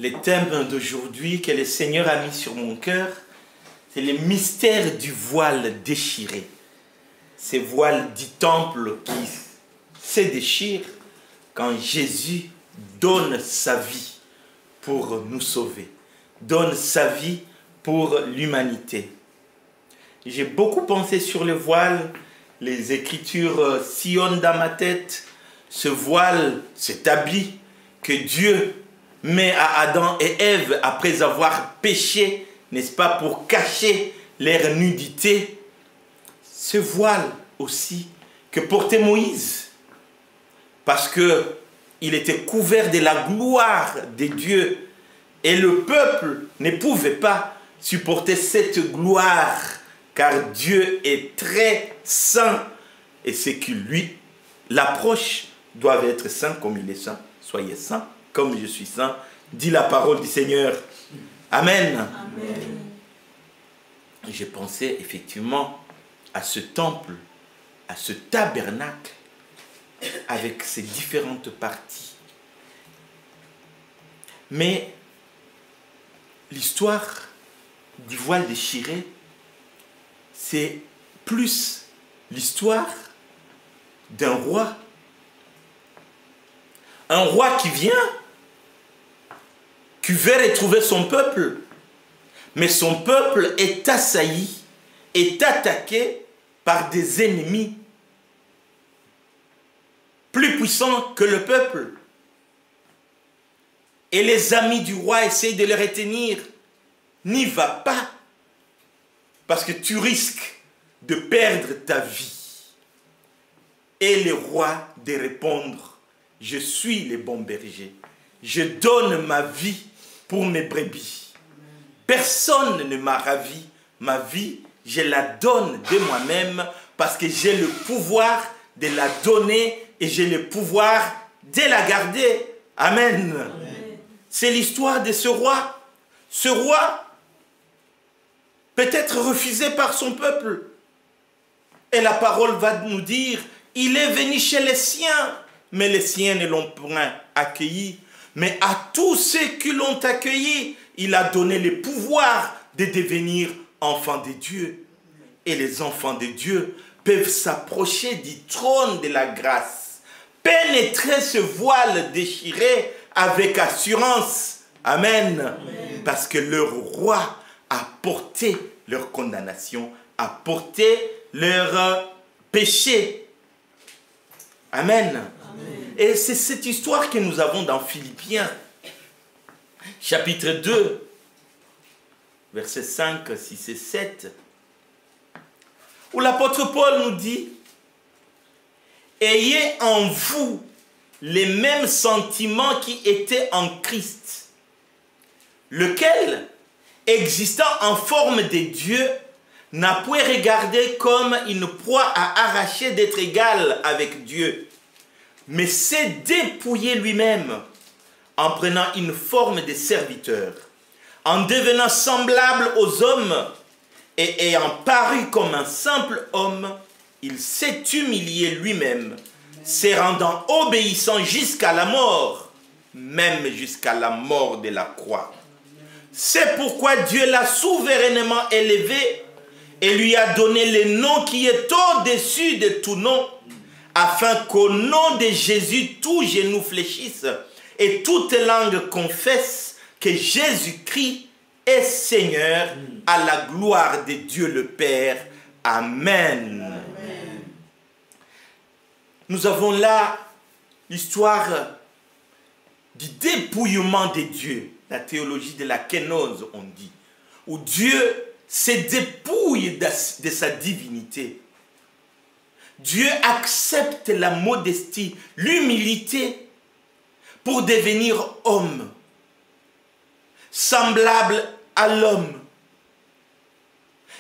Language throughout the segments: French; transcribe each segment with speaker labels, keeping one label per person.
Speaker 1: Le thème d'aujourd'hui que le Seigneur a mis sur mon cœur, c'est le mystère du voile déchiré. Ces voiles du temple qui se déchirent quand Jésus donne sa vie pour nous sauver, donne sa vie pour l'humanité. J'ai beaucoup pensé sur le voile, les Écritures sillonnent dans ma tête. Ce voile s'établit que Dieu met à Adam et Ève après avoir péché, n'est-ce pas, pour cacher leur nudité. Ce voile aussi que portait Moïse, parce qu'il était couvert de la gloire de Dieu et le peuple ne pouvait pas supporter cette gloire car Dieu est très saint et ce qui lui l'approche doit être saint comme il est saint. Soyez saints comme je suis saint, dit la parole du Seigneur. Amen. Amen. J'ai pensé effectivement à ce temple, à ce tabernacle, avec ses différentes parties. Mais l'histoire du voile déchiré, c'est plus l'histoire d'un roi. Un roi qui vient, qui veut retrouver son peuple, mais son peuple est assailli, est attaqué par des ennemis plus puissants que le peuple. Et les amis du roi essayent de le retenir. N'y va pas, parce que tu risques de perdre ta vie. Et le roi de répondre, je suis le bon berger. Je donne ma vie pour mes brebis. Personne ne m'a ravi. Ma vie, je la donne de moi-même parce que j'ai le pouvoir de la donner et j'ai le pouvoir de la garder. Amen. Amen. C'est l'histoire de ce roi. Ce roi peut être refusé par son peuple. Et la parole va nous dire, il est venu chez les siens, mais les siens ne l'ont point accueilli. Mais à tous ceux qui l'ont accueilli, il a donné le pouvoir de devenir enfants de Dieu. Et les enfants de Dieu peuvent s'approcher du trône de la grâce, pénétrer ce voile déchiré avec assurance. Amen. Amen. Parce que leur roi a porté leur condamnation, a porté leur péché. Amen. Amen. Et c'est cette histoire que nous avons dans Philippiens, chapitre 2, versets 5, 6 et 7, où l'apôtre Paul nous dit « Ayez en vous les mêmes sentiments qui étaient en Christ, lequel, existant en forme de Dieu, n'a point regardé comme une proie à arracher d'être égal avec Dieu, mais s'est dépouillé lui-même en prenant une forme de serviteur, en devenant semblable aux hommes et ayant paru comme un simple homme, il s'est humilié lui-même, se rendant obéissant jusqu'à la mort, même jusqu'à la mort de la croix. C'est pourquoi Dieu l'a souverainement élevé et lui a donné le nom qui est au-dessus de tout nom, afin qu'au nom de Jésus, tout genou fléchisse et toute langue confesse que Jésus-Christ est Seigneur, à la gloire de Dieu le Père. Amen. Amen. Nous avons là l'histoire du dépouillement de Dieu, la théologie de la kénose, on dit, où Dieu se dépouille de sa divinité. Dieu accepte la modestie, l'humilité pour devenir homme, semblable à l'homme.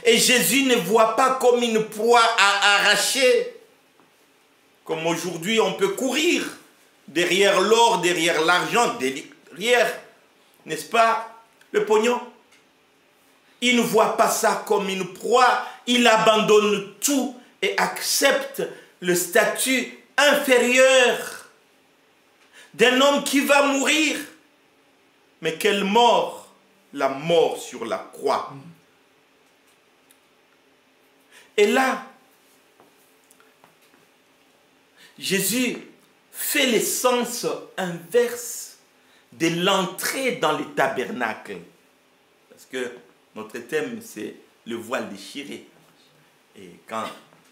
Speaker 1: Et Jésus ne voit pas comme une proie à arracher, comme aujourd'hui on peut courir derrière l'or, derrière l'argent, derrière, n'est-ce pas, le pognon. Il ne voit pas ça comme une proie, il abandonne tout et accepte le statut inférieur d'un homme qui va mourir, Mais quelle mort? La mort sur la croix. Et là, Jésus fait le sens inverse de l'entrée dans le tabernacle. Parce que notre thème, c'est le voile déchiré. Et quand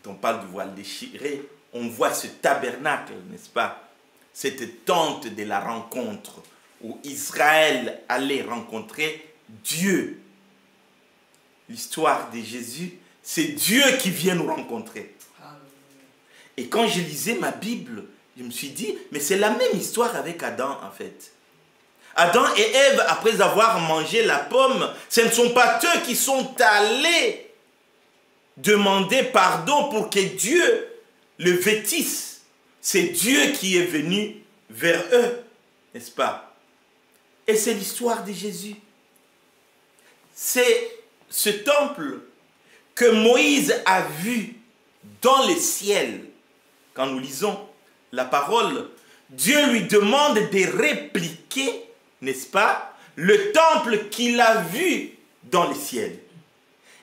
Speaker 1: on parle du voile déchiré, on voit ce tabernacle, n'est-ce pas? Cette tente de la rencontre où Israël allait rencontrer Dieu. L'histoire de Jésus, c'est Dieu qui vient nous rencontrer. Et quand je lisais ma Bible, je me suis dit, mais c'est la même histoire avec Adam en fait. Adam et Ève, après avoir mangé la pomme, ce ne sont pas eux qui sont allés demander pardon pour que Dieu le vêtisse. C'est Dieu qui est venu vers eux, n'est-ce pas? Et c'est l'histoire de Jésus. C'est ce temple que Moïse a vu dans le ciel. Quand nous lisons la parole, Dieu lui demande de répliquer, n'est-ce pas, le temple qu'il a vu dans le ciel.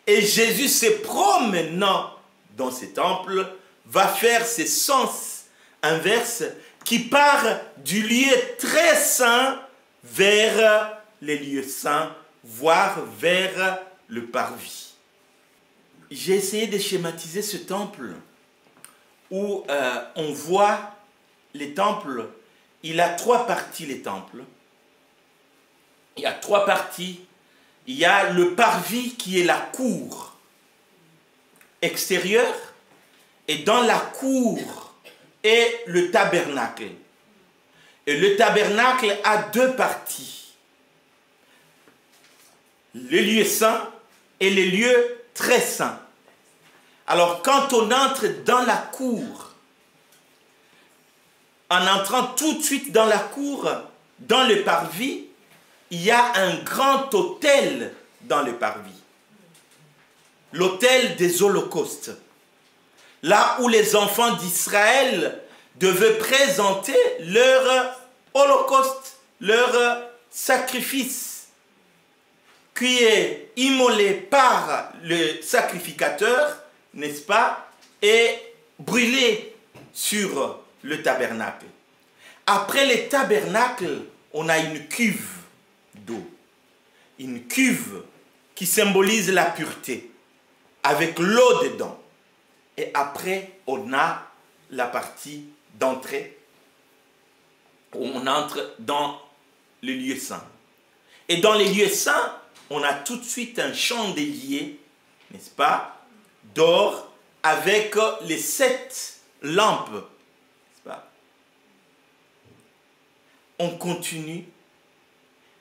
Speaker 1: Et Jésus se promenant dans ce temple va faire ce sens inverse qui part du lieu très saint vers les lieux saints, voire vers le parvis. J'ai essayé de schématiser ce temple où on voit les temples. Il a trois parties, les temples. Il y a trois parties. Il y a le parvis qui est la cour extérieure, et dans la cour est le tabernacle. Et le tabernacle a deux parties. Les lieux saints et les lieux très saints. Alors quand on entre dans la cour, en entrant tout de suite dans la cour, dans le parvis, il y a un grand autel dans le parvis. L'autel des holocaustes. Là où les enfants d'Israël devaient présenter leur holocauste, leur sacrifice, qui est immolé par le sacrificateur, n'est-ce pas, et brûlé sur le tabernacle. Après le tabernacle, on a une cuve d'eau. Une cuve qui symbolise la pureté, avec l'eau dedans. Et après, on a la partie d'entrée, où on entre dans le lieu saint. Et dans les lieux saints, on a tout de suite un chandelier, n'est-ce pas, d'or, avec les 7 lampes, n'est-ce pas? On continue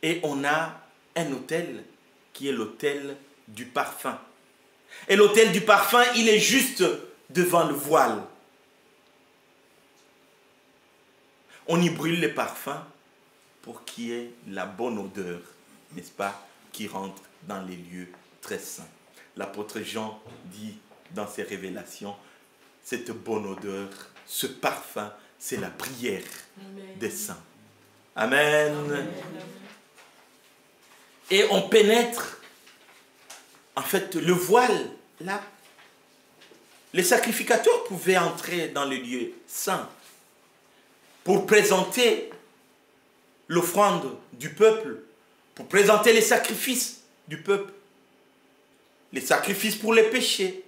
Speaker 1: et on a un autel qui est l'autel du parfum. Et l'autel du parfum, il est juste devant le voile. On y brûle le parfum pour qu'il y ait la bonne odeur, n'est-ce pas, qui rentre dans les lieux très saints. L'apôtre Jean dit dans ses révélations, cette bonne odeur, ce parfum, c'est la prière des saints. Amen. Amen. Et on pénètre, en fait, le voile, là. Les sacrificateurs pouvaient entrer dans le lieu saint pour présenter l'offrande du peuple, pour présenter les sacrifices du peuple, les sacrifices pour les péchés,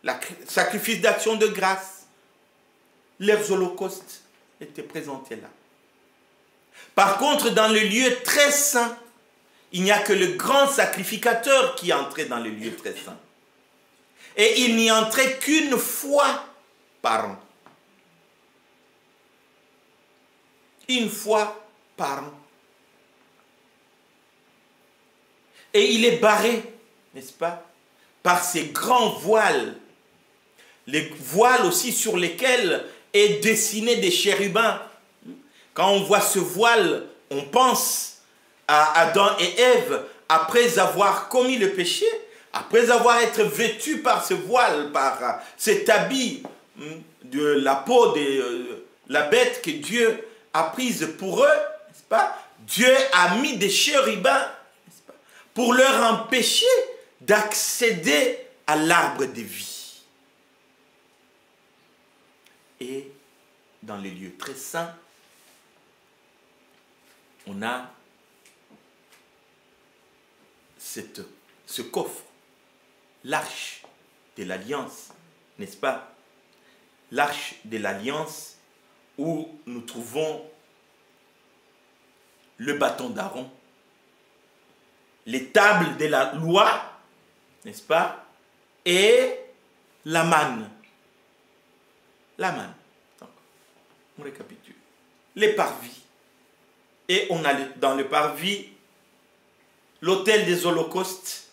Speaker 1: les sacrifices d'action de grâce. Leurs holocaustes étaient présentés là. Par contre, dans le lieu très saint, il n'y a que le grand sacrificateur qui entrait dans le lieu très saint. Et il n'y entrait qu'une fois par an. Une fois par an. Et il est barré, n'est-ce pas, par ces grands voiles. Les voiles aussi sur lesquels est dessiné des chérubins. Quand on voit ce voile, on pense à Adam et Ève, après avoir commis le péché, après avoir été vêtus par ce voile, par cet habit de la peau de la bête que Dieu a prise pour eux, n'est-ce pas? Dieu a mis des chérubins pour leur empêcher d'accéder à l'arbre de vie. Et dans les lieux très saints, on a ce coffre, l'arche de l'alliance, n'est-ce pas? L'arche de l'alliance où nous trouvons le bâton d'Aaron, les tables de la loi, n'est-ce pas? Et la manne. La manne. Donc, on récapitule. Les parvis. Et on a dans le parvis l'autel des holocaustes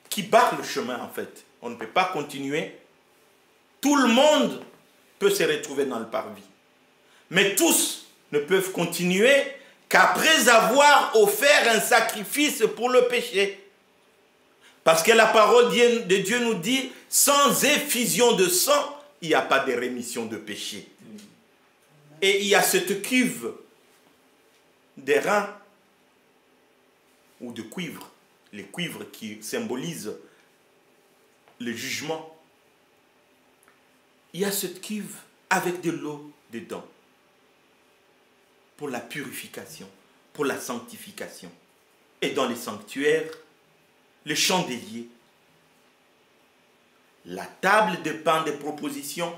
Speaker 1: qui barre le chemin en fait. On ne peut pas continuer. Tout le monde peut se retrouver dans le parvis. Mais tous ne peuvent continuer qu'après avoir offert un sacrifice pour le péché. Parce que la parole de Dieu nous dit, sans effusion de sang, il n'y a pas de rémission de péché. Et il y a cette cuve d'airain ou de cuivre, les cuivres qui symbolisent le jugement. Il y a cette cuve avec de l'eau dedans pour la purification, pour la sanctification. Et dans les sanctuaires, le chandelier, la table de pain de proposition,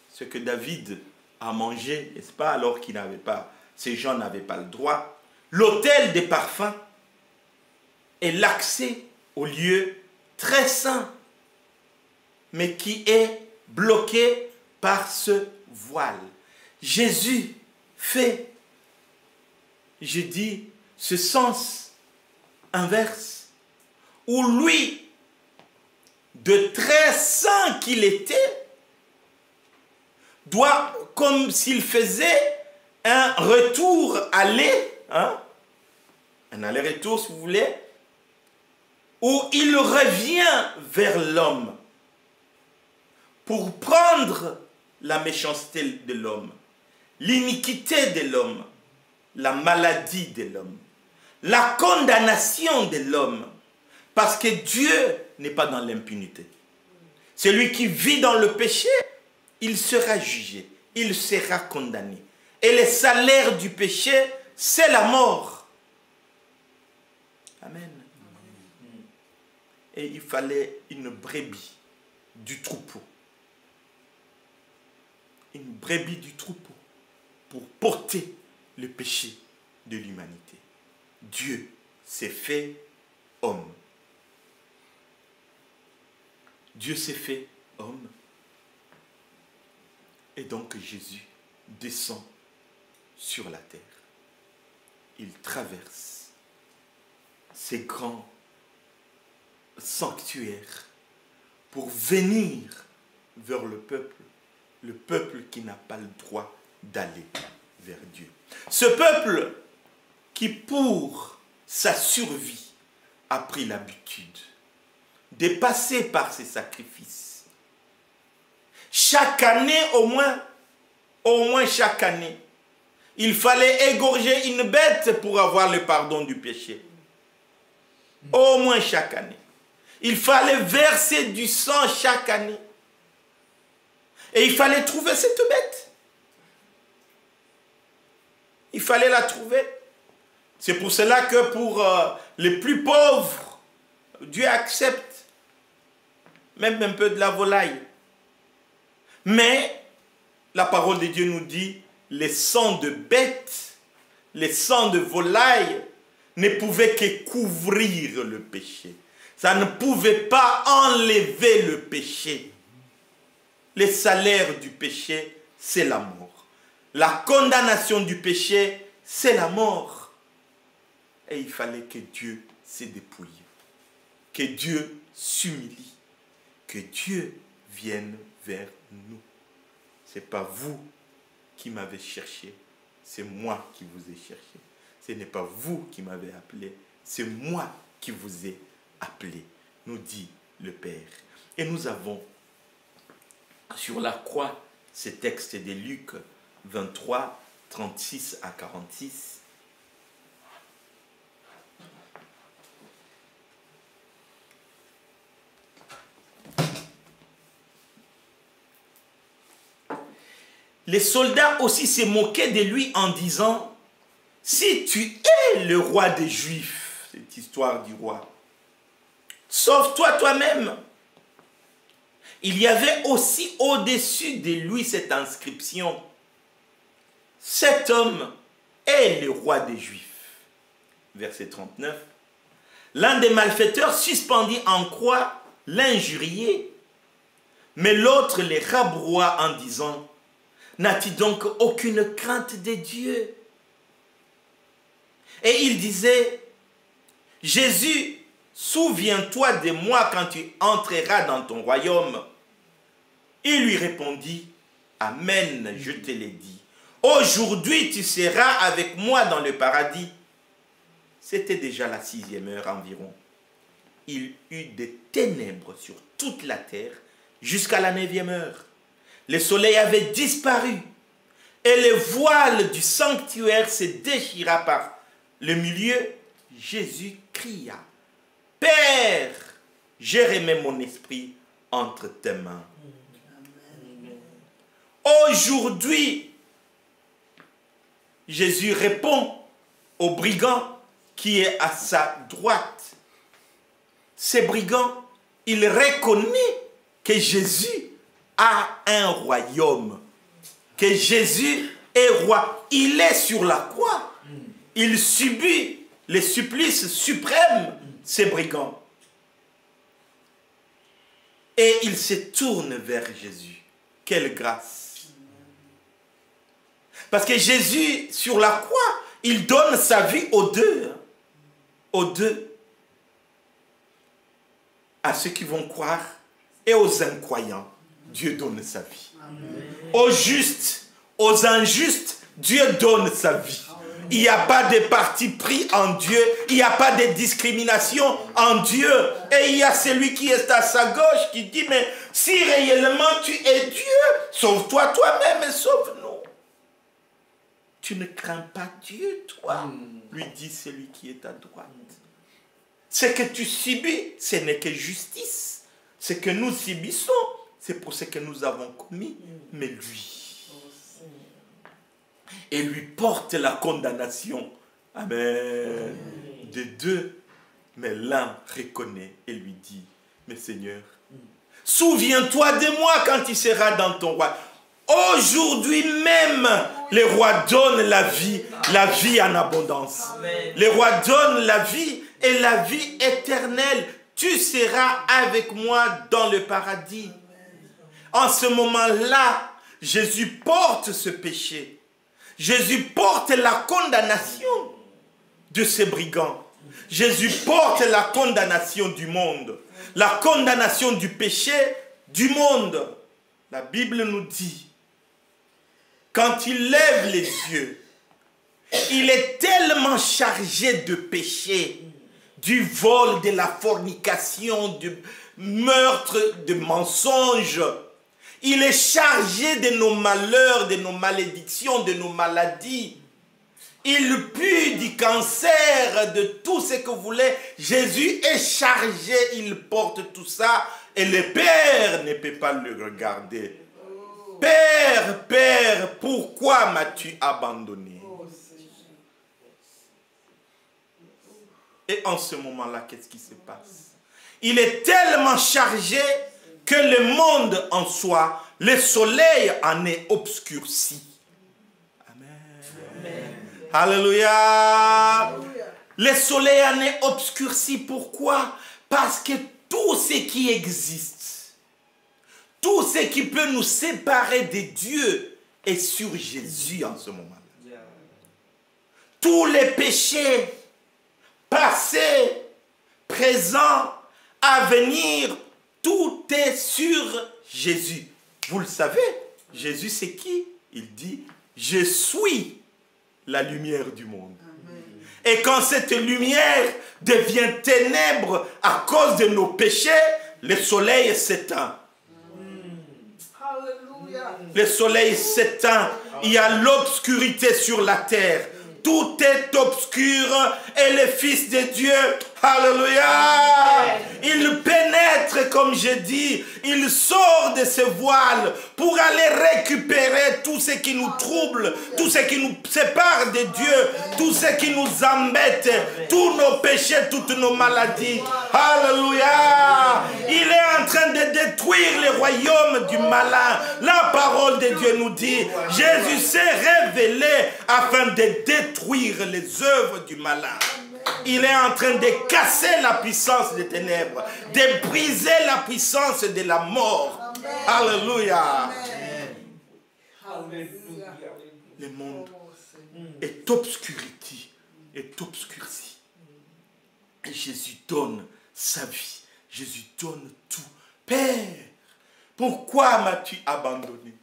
Speaker 1: ce que David a mangé, n'est-ce pas, alors qu'il n'avait pas, ces gens n'avaient pas le droit, l'autel des parfums et l'accès au lieu très saint, mais qui est bloqué par ce voile. Jésus fait, je dis, ce sens inverse, où lui, de très saint qu'il était, doit, comme s'il faisait un retour aller, hein, un aller-retour si vous voulez, où il revient vers l'homme pour prendre la méchanceté de l'homme, l'iniquité de l'homme, la maladie de l'homme, la condamnation de l'homme, parce que Dieu n'est pas dans l'impunité. Celui qui vit dans le péché, il sera jugé, il sera condamné. Et le salaire du péché, c'est la mort. Amen. Et il fallait une brebis du troupeau. Une brebis du troupeau pour porter le péché de l'humanité. Dieu s'est fait homme. Dieu s'est fait homme. Et donc Jésus descend sur la terre. Il traverse ces grands sanctuaires pour venir vers le peuple qui n'a pas le droit d'aller vers Dieu. Ce peuple qui, pour sa survie, a pris l'habitude de passer par ces sacrifices. Chaque année, au moins chaque année, il fallait égorger une bête pour avoir le pardon du péché. Au moins chaque année. Il fallait verser du sang chaque année. Et il fallait trouver cette bête. Il fallait la trouver. C'est pour cela que pour les plus pauvres, Dieu accepte même un peu de la volaille. Mais la parole de Dieu nous dit, les sangs de bêtes, les sangs de volaille ne pouvaient que couvrir le péché. Ça ne pouvait pas enlever le péché. Le salaire du péché, c'est la mort. La condamnation du péché, c'est la mort. Et il fallait que Dieu se dépouille, que Dieu s'humilie, que Dieu vienne vers nous. Ce n'est pas vous qui m'avez cherché, c'est moi qui vous ai cherché. Ce n'est pas vous qui m'avez appelé, c'est moi qui vous ai appelé, nous dit le Père. Et nous avons sur la croix ce texte de Luc 23, 36 à 46. les soldats aussi se moquaient de lui en disant, si tu es le roi des Juifs, cette histoire du roi, sauve-toi toi-même. Il y avait aussi au-dessus de lui cette inscription, cet homme est le roi des Juifs. Verset 39. L'un des malfaiteurs suspendit en croix l'injurié, mais l'autre les rabroua en disant, n'as-tu donc aucune crainte de Dieu? Et il disait, Jésus, souviens-toi de moi quand tu entreras dans ton royaume. Il lui répondit, Amen, je te l'ai dit. Aujourd'hui, tu seras avec moi dans le paradis. C'était déjà la 6e heure environ. Il eut des ténèbres sur toute la terre jusqu'à la 9e heure. Le soleil avait disparu et le voile du sanctuaire se déchira par le milieu. Jésus cria, Père, j'ai remis mon esprit entre tes mains. Aujourd'hui, Jésus répond au brigand qui est à sa droite. Ces brigands, il reconnaît que Jésus a un royaume, que Jésus est roi. Il est sur la croix. Il subit les supplices suprêmes, ces brigands. Et il se tourne vers Jésus. Quelle grâce! Parce que Jésus, sur la croix, il donne sa vie aux deux. Aux deux. À ceux qui vont croire et aux incroyants, Dieu donne sa vie. Amen. Aux justes, aux injustes, Dieu donne sa vie. Il n'y a pas de parti pris en Dieu. Il n'y a pas de discrimination en Dieu. Et il y a celui qui est à sa gauche qui dit, mais si réellement tu es Dieu, sauve-toi toi-même et sauve-nous. Tu ne crains pas Dieu, toi, lui dit celui qui est à droite. Ce que tu subis, ce n'est que justice. Ce que nous subissons, c'est pour ce que nous avons commis. Mais lui, et lui porte la condamnation. Amen. De deux, mais l'un reconnaît et lui dit, mais Seigneur, souviens-toi de moi quand tu seras dans ton roi. Aujourd'hui même, le roi donne la vie en abondance. Amen. Le roi donne la vie et la vie éternelle. Tu seras avec moi dans le paradis. En ce moment-là, Jésus porte ce péché. Jésus porte la condamnation de ces brigands. Jésus porte la condamnation du monde. La condamnation du péché du monde. La Bible nous dit, quand il lève les yeux, il est tellement chargé de péché, du vol, de la fornication, du meurtre, de mensonges. Il est chargé de nos malheurs, de nos malédictions, de nos maladies. Il pue du cancer, de tout ce que vous voulez. Jésus est chargé, il porte tout ça. Et le Père ne peut pas le regarder. Père, Père, pourquoi m'as-tu abandonné? Et en ce moment-là, qu'est-ce qui se passe? Il est tellement chargé que le monde en soi, le soleil en est obscurci. Amen. Amen. Alléluia. Le soleil en est obscurci. Pourquoi? Parce que tout ce qui existe, tout ce qui peut nous séparer de Dieu est sur Jésus en ce moment-là. Tous les péchés, passés, présents, à venir, tout est sur Jésus. Vous le savez, Jésus c'est qui? Il dit, je suis la lumière du monde. Amen. Et quand cette lumière devient ténèbre à cause de nos péchés, le soleil s'éteint. Le soleil s'éteint, il y a l'obscurité sur la terre. Tout est obscur et le Fils de Dieu Alléluia. Il pénètre, comme je dis, il sort de ses voiles pour aller récupérer tout ce qui nous trouble, tout ce qui nous sépare de Dieu, tout ce qui nous embête, tous nos péchés, toutes nos maladies. Alléluia. Il est en train de détruire le royaume du malin. La parole de Dieu nous dit, Jésus s'est révélé afin de détruire les œuvres du malin. Il est en train de casser la puissance des ténèbres, de briser la puissance de la mort. Alléluia. Le monde est obscurci, Et Jésus donne sa vie. Jésus donne tout. Père, pourquoi m'as-tu abandonné?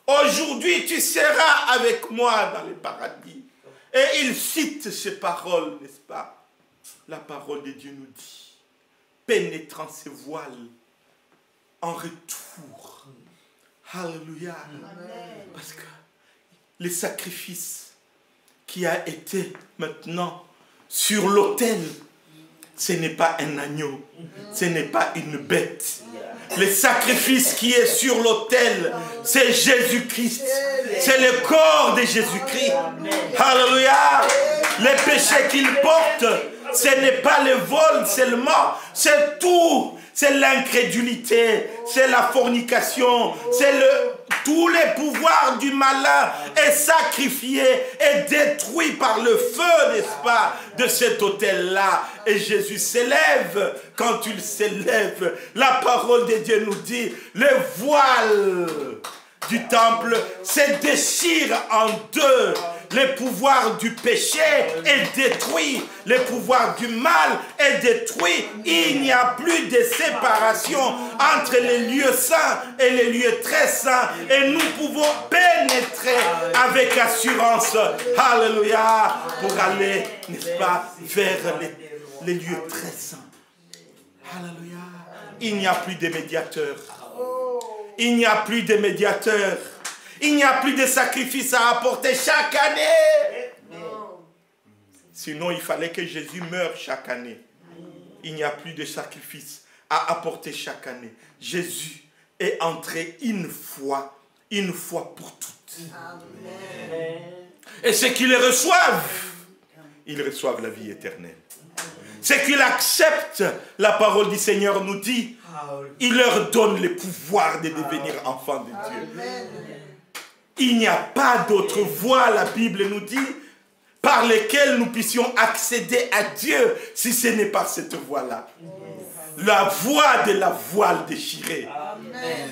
Speaker 1: Aujourd'hui, tu seras avec moi dans le paradis. Et il cite ces paroles, n'est-ce pas? La parole de Dieu nous dit, pénétrant ses voiles en retour. Alléluia. Parce que le sacrifice qui a été maintenant sur l'autel, ce n'est pas un agneau, ce n'est pas une bête. Le sacrifice qui est sur l'autel, c'est Jésus-Christ. C'est le corps de Jésus-Christ. Alléluia. Les péchés qu'il porte, ce n'est pas le vol seulement, c'est tout. C'est l'incrédulité, c'est la fornication, c'est tous les pouvoirs du malin est sacrifié et détruit par le feu, n'est-ce pas, de cet autel-là. Et Jésus s'élève. Quand il s'élève, la parole de Dieu nous dit, le voile du temple se déchire en deux. Le pouvoir du péché est détruit. Le pouvoir du mal est détruit. Il n'y a plus de séparation entre les lieux saints et les lieux très saints. Et nous pouvons pénétrer avec assurance. Alléluia. Pour aller, n'est-ce pas, vers les lieux très saints. Alléluia. Il n'y a plus de médiateurs. Il n'y a plus de médiateurs. Il n'y a plus de sacrifices à apporter chaque année. Sinon, il fallait que Jésus meure chaque année. Il n'y a plus de sacrifices à apporter chaque année. Jésus est entré une fois pour toutes. Amen. Et ceux qui le reçoivent, ils reçoivent la vie éternelle. Ceux qui l'acceptent, la parole du Seigneur nous dit, il leur donne le pouvoir de devenir enfants de Dieu. Amen. Il n'y a pas d'autre voie, la Bible nous dit, par lesquelles nous puissions accéder à Dieu, si ce n'est pas cette voie-là. La voie de la voile déchirée. Amen.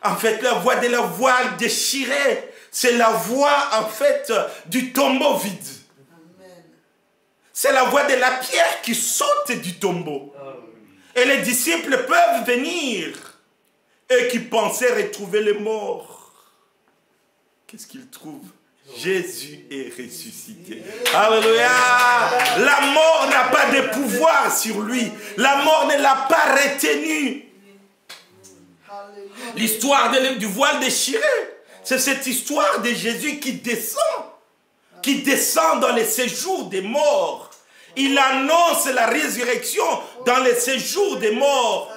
Speaker 1: En fait, la voie de la voile déchirée, c'est la voie, en fait, du tombeau vide. C'est la voie de la pierre qui saute du tombeau. Et les disciples peuvent venir, eux qui pensaient retrouver les morts. Qu'est-ce qu'ils trouvent? Jésus est ressuscité. Alléluia. La mort n'a pas de pouvoir sur lui. La mort ne l'a pas retenu. L'histoire du voile déchiré, c'est cette histoire de Jésus qui descend dans les séjours des morts. Il annonce la résurrection dans les séjours des morts.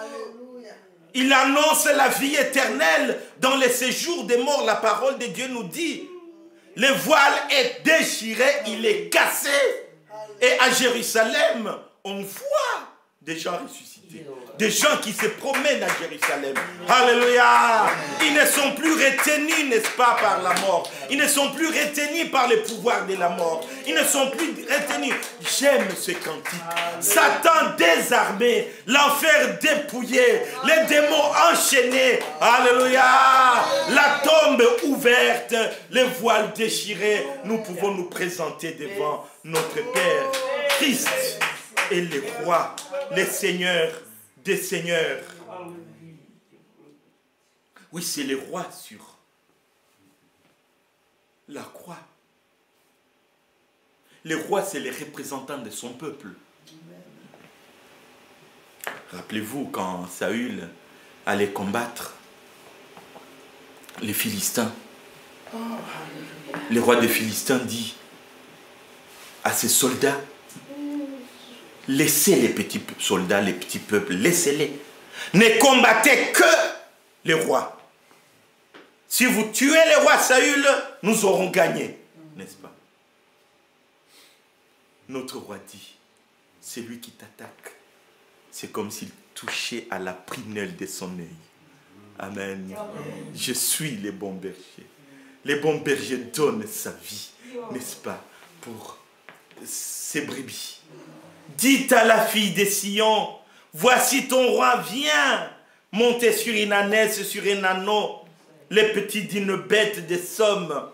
Speaker 1: Il annonce la vie éternelle dans les séjours des morts. La parole de Dieu nous dit, le voile est déchiré, il est cassé. Et à Jérusalem, on voit des gens ressuscités. Des gens qui se promènent à Jérusalem. Alléluia. Ils ne sont plus retenus, n'est-ce pas, par la mort. Ils ne sont plus retenus par le pouvoir de la mort. Ils ne sont plus retenus. J'aime ce cantique. Satan désarmé, l'enfer dépouillé, les démons enchaînés. Alléluia. La tombe ouverte, les voiles déchirés. Nous pouvons nous présenter devant notre Père. Christ est le roi, le Seigneur des seigneurs. Oui, c'est le roi sur la croix. Le roi, c'est le représentant de son peuple. Rappelez-vous quand Saül allait combattre les Philistins. Le roi des Philistins dit à ses soldats, Laissez les petits soldats, les petits peuples, laissez-les. Ne combattez que les rois. Si vous tuez les rois Saül, nous aurons gagné. N'est-ce pas? Notre roi dit, celui qui t'attaque, c'est comme s'il touchait à la prunelle de son œil. Amen. Je suis les bons bergers. Les bons bergers donnent sa vie, n'est-ce pas, pour ses brebis. Dites à la fille des Sion, voici ton roi vient, monter sur une ânesse, sur un âneau, les petits d'une bête des sommes.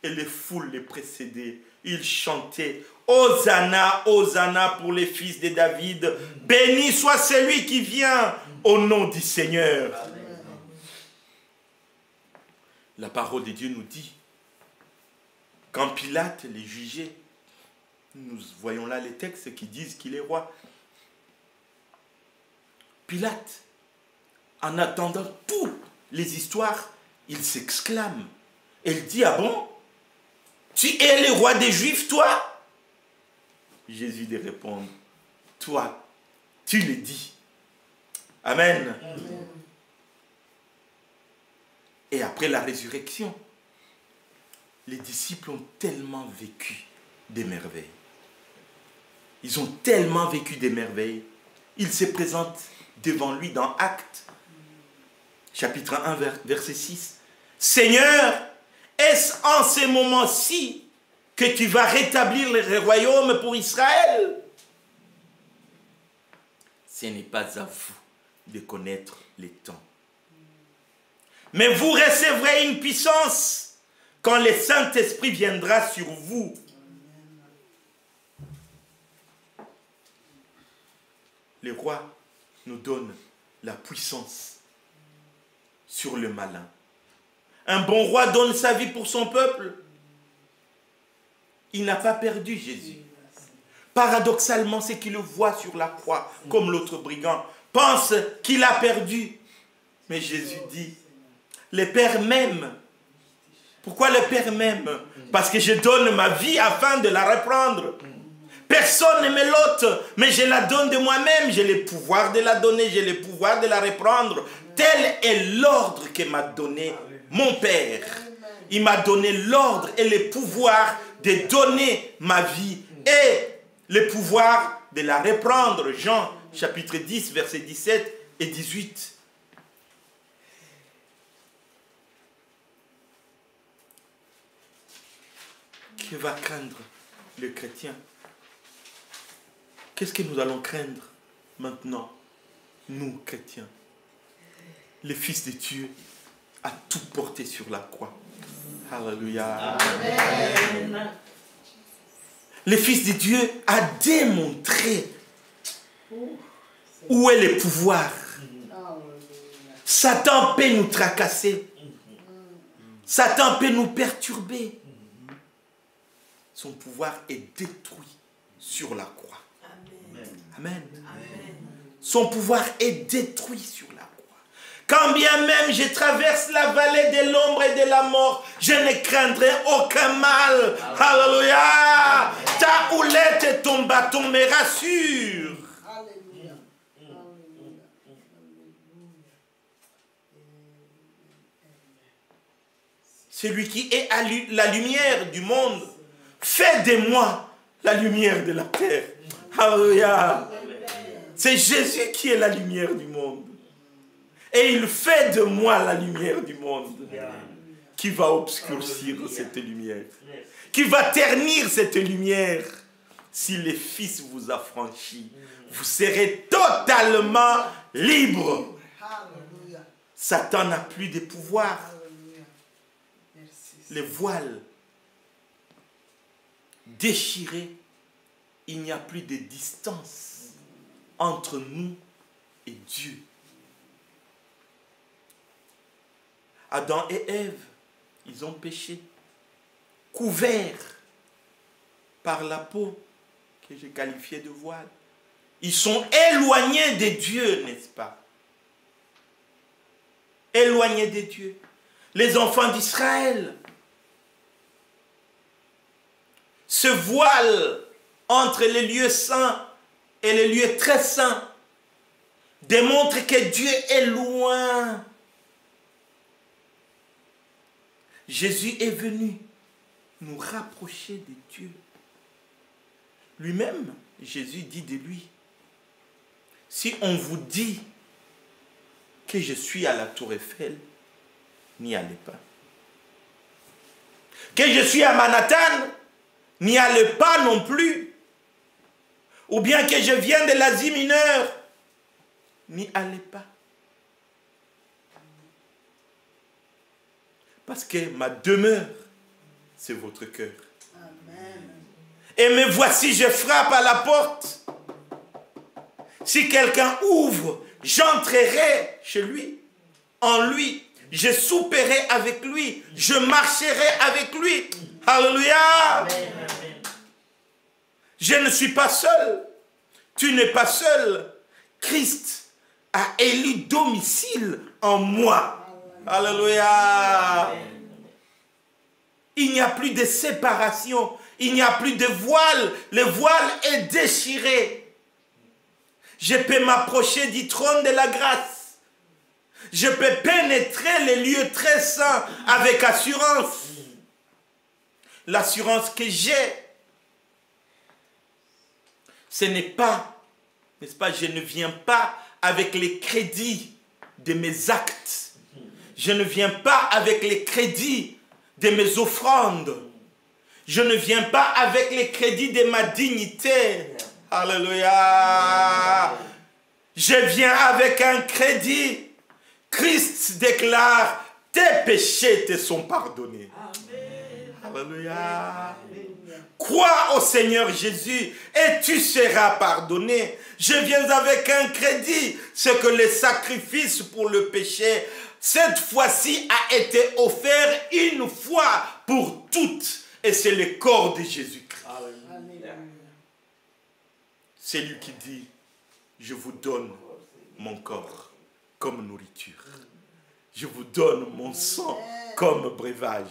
Speaker 1: Et les foules les précédaient. Ils chantaient, Hosanna, Hosanna pour les fils de David. Béni soit celui qui vient au nom du Seigneur. Amen. La parole de Dieu nous dit, quand Pilate les jugeait, nous voyons là les textes qui disent qu'il est roi. Pilate, en attendant toutes les histoires, il s'exclame. Il dit, ah bon? Tu es le roi des Juifs, toi? Jésus lui répond, toi, tu le dis. Amen. Amen. Et après la résurrection, les disciples ont tellement vécu des merveilles. Ils ont tellement vécu des merveilles. Ils se présentent devant lui dans Actes, chapitre 1, verset 6. Seigneur, est-ce en ces moments-ci que tu vas rétablir le royaume pour Israël? Ce n'est pas à vous de connaître les temps. Mais vous recevrez une puissance quand le Saint-Esprit viendra sur vous. Le roi nous donne la puissance sur le malin. Un bon roi donne sa vie pour son peuple. Il n'a pas perdu Jésus. Paradoxalement, c'est qu'il le voit sur la croix, comme l'autre brigand pense qu'il a perdu. Mais Jésus dit, le Père m'aime. Pourquoi le Père m'aime? Parce que je donne ma vie afin de la reprendre. Personne ne me l'ôte, mais je la donne de moi-même. J'ai le pouvoir de la donner, j'ai le pouvoir de la reprendre. Tel est l'ordre que m'a donné mon Père. Il m'a donné l'ordre et le pouvoir de donner ma vie et le pouvoir de la reprendre. Jean chapitre 10, versets 17 et 18. Que va craindre le chrétien? Qu'est-ce que nous allons craindre maintenant, nous, chrétiens? Le Fils de Dieu a tout porté sur la croix. Alléluia. Amen. Le Fils de Dieu a démontré où est le pouvoir. Satan peut nous tracasser. Satan peut nous perturber. Son pouvoir est détruit sur la croix. Amen. Amen. Son pouvoir est détruit sur la croix. Quand bien même je traverse la vallée de l'ombre et de la mort, je ne craindrai aucun mal. Alléluia. Ta houlette et ton bâton me rassurent. Alléluia. Celui qui est la lumière du monde, fait de moi la lumière de la terre. Alléluia. C'est Jésus qui est la lumière du monde. Et il fait de moi la lumière du monde. Qui va obscurcir cette lumière. Qui va ternir cette lumière. Si le Fils vous a franchi, vous serez totalement libre. Satan n'a plus de pouvoir. Les voiles déchirés, il n'y a plus de distance entre nous et Dieu. Adam et Ève, ils ont péché, couverts par la peau que j'ai qualifiée de voile. Ils sont éloignés de Dieu, n'est-ce pas? Éloignés de Dieu. Les enfants d'Israël se voilent entre les lieux saints et les lieux très saints démontrent que Dieu est loin. Jésus est venu nous rapprocher de Dieu. Lui-même, Jésus dit de lui, si on vous dit que je suis à la tour Eiffel, n'y allez pas. Que je suis à Manhattan, n'y allez pas non plus. Ou bien que je viens de l'Asie mineure, n'y allez pas. Parce que ma demeure, c'est votre cœur. Amen. Et me voici, je frappe à la porte. Si quelqu'un ouvre, j'entrerai chez lui, en lui. Je souperai avec lui. Je marcherai avec lui. Alléluia. Amen. Je ne suis pas seul. Tu n'es pas seul. Christ a élu domicile en moi. Alléluia. Il n'y a plus de séparation. Il n'y a plus de voile. Le voile est déchiré. Je peux m'approcher du trône de la grâce. Je peux pénétrer les lieux très saints avec assurance. L'assurance que j'ai, ce n'est pas, n'est-ce pas, je ne viens pas avec les crédits de mes actes. Je ne viens pas avec les crédits de mes offrandes. Je ne viens pas avec les crédits de ma dignité. Alléluia. Je viens avec un crédit. Christ déclare, tes péchés te sont pardonnés. Amen. Alléluia. Crois au Seigneur Jésus et tu seras pardonné. Je viens avec un crédit, ce que le sacrifice pour le péché, cette fois-ci a été offert une fois pour toutes. Et c'est le corps de Jésus-Christ. C'est lui qui dit, je vous donne mon corps comme nourriture. Je vous donne mon sang comme breuvage.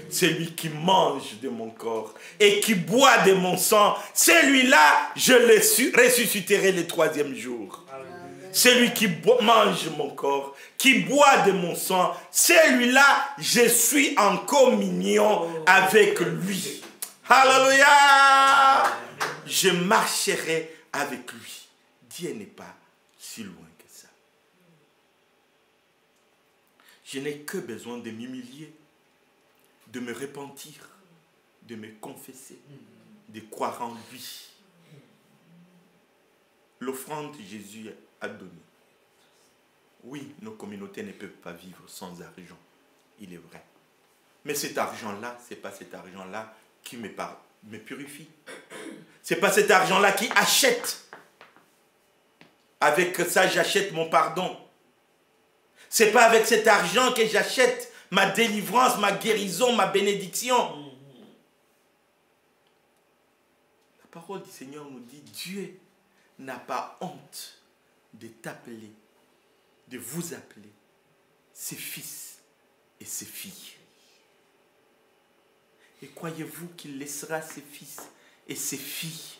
Speaker 1: Celui qui mange de mon corps et qui boit de mon sang, celui-là, je le ressusciterai le troisième jour. Celui qui mange mon corps, qui boit de mon sang, celui-là, je suis en communion avec lui. Alléluia! Je marcherai avec lui. Dieu n'est pas si loin que ça. Je n'ai que besoin de m'humilier, de me repentir, de me confesser, de croire en lui. L'offrande que Jésus a donnée. Oui, nos communautés ne peuvent pas vivre sans argent. Il est vrai. Mais cet argent-là, ce n'est pas cet argent-là qui me purifie. Ce n'est pas cet argent-là qui achète. Avec ça, j'achète mon pardon. Ce n'est pas avec cet argent que j'achète ma délivrance, ma guérison, ma bénédiction. La parole du Seigneur nous dit, Dieu n'a pas honte de t'appeler, de vous appeler ses fils et ses filles. Et croyez-vous qu'il laissera ses fils et ses filles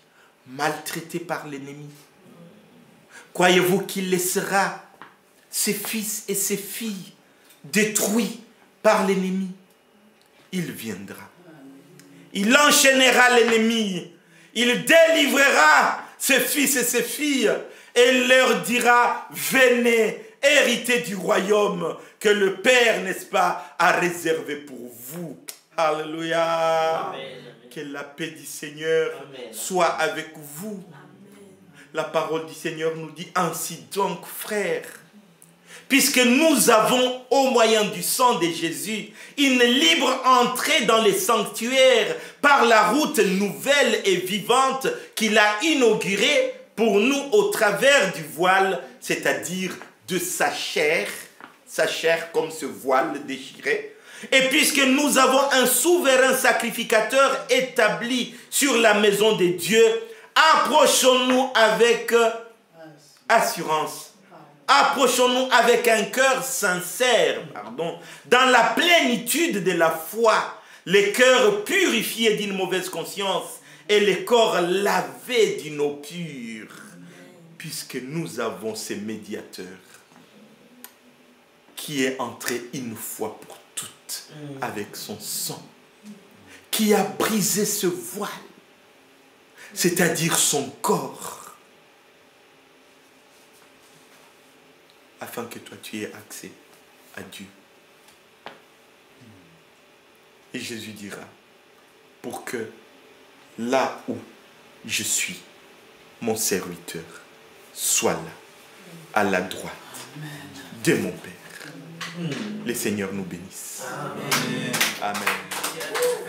Speaker 1: maltraités par l'ennemi? Croyez-vous qu'il laissera ses fils et ses filles détruits par l'ennemi? Il viendra. Il enchaînera l'ennemi. Il délivrera ses fils et ses filles et leur dira, venez, héritez du royaume que le Père, n'est-ce pas, a réservé pour vous. Alléluia. Amen. Que la paix du Seigneur soit avec vous. La parole du Seigneur nous dit, ainsi donc, frères, puisque nous avons, au moyen du sang de Jésus, une libre entrée dans les sanctuaires par la route nouvelle et vivante qu'il a inaugurée pour nous au travers du voile, c'est-à-dire de sa chair comme ce voile déchiré. Et puisque nous avons un souverain sacrificateur établi sur la maison de Dieu, approchons-nous avec assurance. Approchons-nous avec un cœur sincère, dans la plénitude de la foi, les cœurs purifiés d'une mauvaise conscience et les corps lavés d'une eau pure, puisque nous avons ce médiateur qui est entré une fois pour toutes avec son sang, qui a brisé ce voile, c'est-à-dire son corps, afin que toi tu aies accès à Dieu. Et Jésus dira, pour que là où je suis, mon serviteur soit là, à la droite de mon Père. Le Seigneur nous bénisse. Amen. Amen.